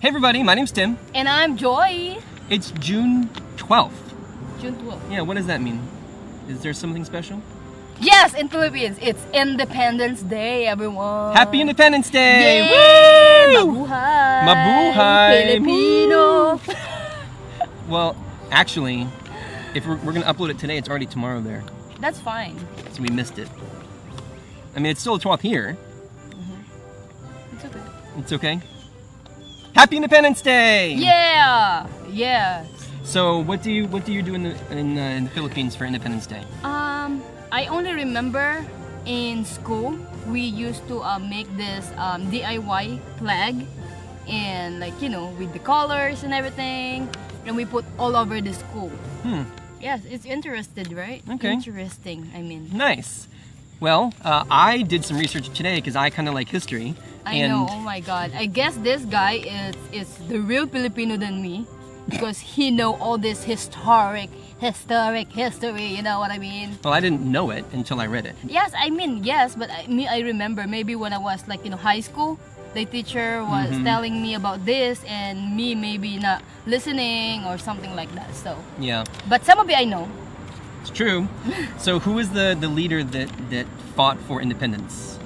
Hey everybody, my name's Tim. And I'm Joy. It's June 12th. June 12th. Yeah, what does that mean? Is there something special? Yes, in Philippines, it's Independence Day, everyone. Happy Independence Day! Yay! Woo! Mabuhay! Mabuhay! Filipino! Well, actually, if we're going to upload it today, it's already tomorrow there. That's fine. So we missed it. I mean, it's still the 12th here. It's okay. It's okay? Happy Independence Day! Yeah! Yeah. So, what do you do in the Philippines for Independence Day? I only remember in school we used to make this DIY flag, and with the colors and everything, and we put all over the school. Yes, it's interesting, right? Okay. Interesting, I mean. Nice. Well, I did some research today because I kind of like history. I know, oh my god. I guess this guy is the real Filipino than me because he know all this historic history, you know what I mean? Well, I didn't know it until I read it. Yes, I mean, yes, but I remember maybe when I was high school, the teacher was telling me about this and me maybe not listening or something like that, so. Yeah. But some of it I know. It's true. So who was the leader that fought for independence?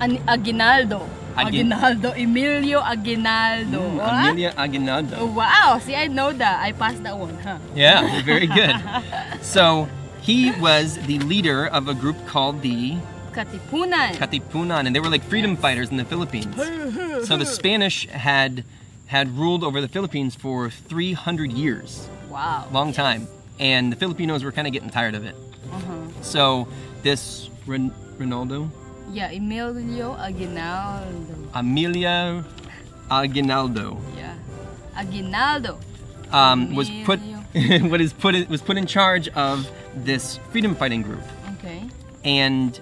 Aguinaldo. Emilio Aguinaldo. What? Amelia Aguinaldo. Wow, see, I know that. I passed that one, huh? Yeah, you're very good. So he was the leader of a group called the Katipunan, and they were like freedom fighters in the Philippines. So the Spanish had ruled over the Philippines for 300 years. Wow. Long time. And the Filipinos were kind of getting tired of it. So this Ronaldo? Yeah, Emilio Aguinaldo. Amelia Aguinaldo. Yeah, Aguinaldo. Was put in charge of this freedom fighting group. Okay. And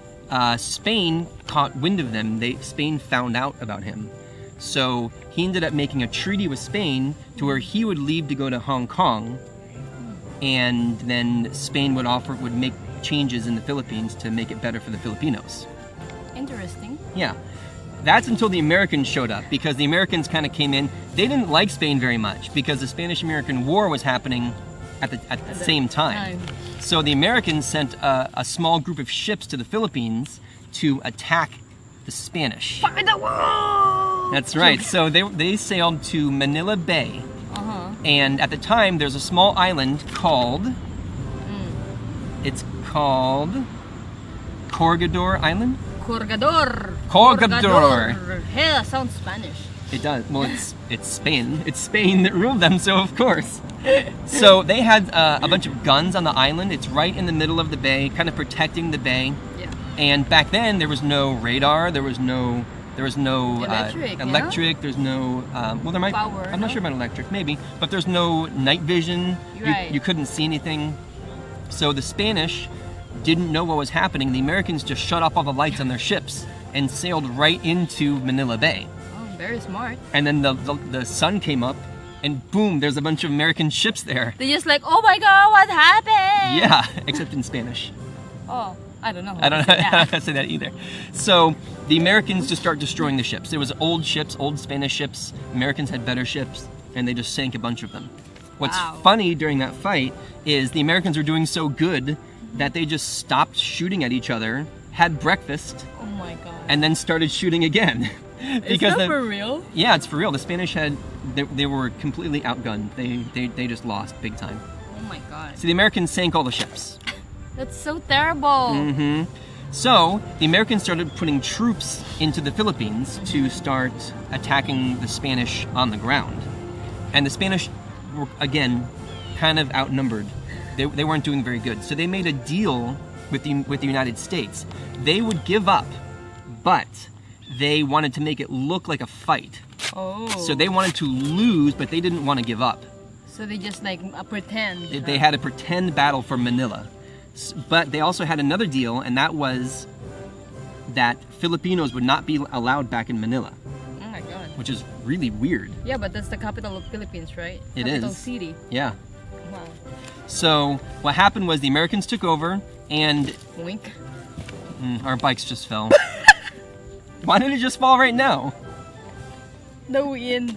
Spain caught wind of them. Spain found out about him. So he ended up making a treaty with Spain to where he would leave to go to Hong Kong, and then Spain would make changes in the Philippines to make it better for the Filipinos. Interesting. Yeah. That's until the Americans showed up, because the Americans kind of came in. They didn't like Spain very much because the Spanish-American War was happening at the same time. So the Americans sent a small group of ships to the Philippines to attack the Spanish. Fuck the world! That's right. So they sailed to Manila Bay. And at the time, there's a small island called... It's called Corregidor Island? Corregidor. Hell, sounds Spanish. It does. Well, it's Spain. It's Spain that ruled them, so of course. So they had a bunch of guns on the island. It's right in the middle of the bay, kind of protecting the bay. Yeah. And back then, there was no radar. There was no electric. Electric. There's no. Well, there might. Power, I'm not sure about electric. Maybe, but there's no night vision. Right. You couldn't see anything. So the Spanish didn't know what was happening. The Americans just shut off all the lights on their ships and sailed right into Manila Bay. Oh, very smart. And then the sun came up, and boom, there's a bunch of American ships there. They're just like, oh my god, what happened? Yeah, except in Spanish. Oh, I don't know. I don't know how to say that either. So the Americans just start destroying the ships. It was old ships, old Spanish ships. Americans had better ships, and they just sank a bunch of them. What's funny during that fight is the Americans were doing so good that they just stopped shooting at each other, had breakfast, Oh my god. and then started shooting again. Is that for real? Yeah, it's for real. The Spanish they were completely outgunned. They just lost big time. Oh my god. So the Americans sank all the ships. That's so terrible. So the Americans started putting troops into the Philippines to start attacking the Spanish on the ground. And the Spanish were, again, kind of outnumbered. They weren't doing very good. So they made a deal with the United States. They would give up, but they wanted to make it look like a fight. Oh. So they wanted to lose, but they didn't want to give up. So they just pretend. They had a pretend battle for Manila. But they also had another deal, and that was that Filipinos would not be allowed back in Manila. Oh my god. Which is really weird. Yeah, but that's the capital of Philippines, right? It capital is. city. Yeah. Wow. So what happened was the Americans took over, and Wink. our bikes just fell. Why did it just fall right now? The wind.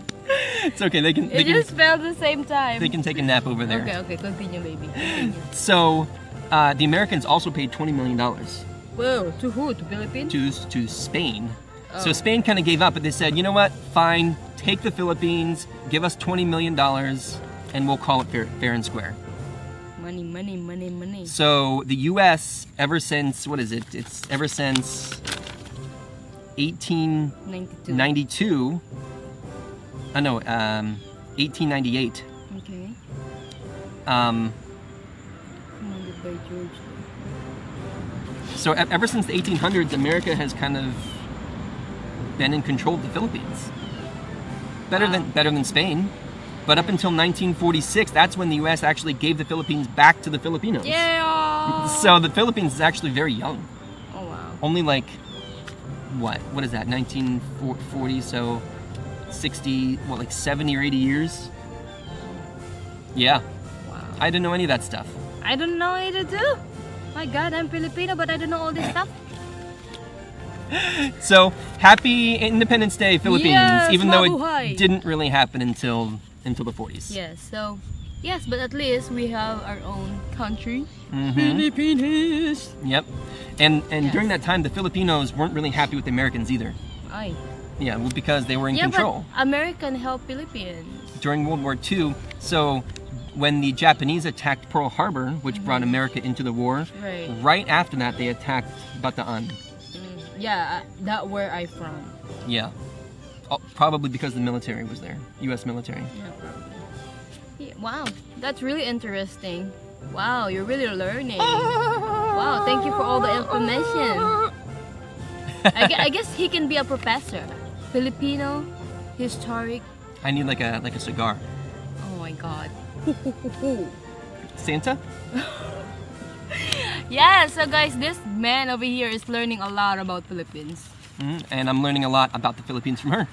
It's okay. They It just fell at the same time. they can take a nap over there. Okay, continue, baby. Continue. So, the Americans also paid $20 million Whoa, to who? To Philippines? to Spain. So Oh. Spain kind of gave up, but they said, you know what? Fine, take the Philippines, give us $20 million, and we'll call it fair and square. Money, money, money, money. So the U.S. ever since what is it? It's ever since 92. 1892. 1898. Okay. Um, Commanded by George. so ever since the 1800s, America has kind of been in control of the Philippines. Better than Spain. But up until 1946, that's when the U.S. actually gave the Philippines back to the Filipinos. Yeah. So the Philippines is actually very young. Oh wow. Only like, what is that, 1940, so 60, like 70 or 80 years? Yeah, Wow. I didn't know any of that stuff. I don't know either too. My God, I'm Filipino, but I don't know all this stuff. So, happy Independence Day, Philippines, Yes, even though mabuhay. it didn't really happen until the 40s. Yes. So, yes, but at least we have our own country. Mhm. Filipinos. Yep. And Yes. during that time, the Filipinos weren't really happy with the Americans either. Ay. Yeah, well, because they were in Yeah, control. but American help Philippines. During World War II. So when the Japanese attacked Pearl Harbor, which brought America into the war, Right. after that they attacked Bataan. Yeah, that where I from. Yeah. Probably because the military was there, U.S. military. Yeah, probably. Yeah, wow, that's really interesting. Wow, you're really learning. Wow, thank you for all the information. I guess he can be a professor. Filipino, historic. I need like a cigar. Oh my God. Santa? Yeah, so guys, this man over here is learning a lot about Philippines. And I'm learning a lot about the Philippines from her.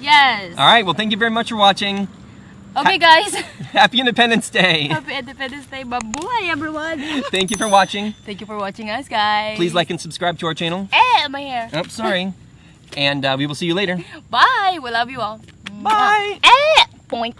Yes. All right, well, thank you very much for watching. Okay, guys. Happy Independence Day. Happy Independence Day. Bye-bye, everyone. Thank you for watching. Thank you for watching us, guys. Please like and subscribe to our channel. My hair. Oh, sorry. And we will see you later. Bye. We love you all. Bye. Point.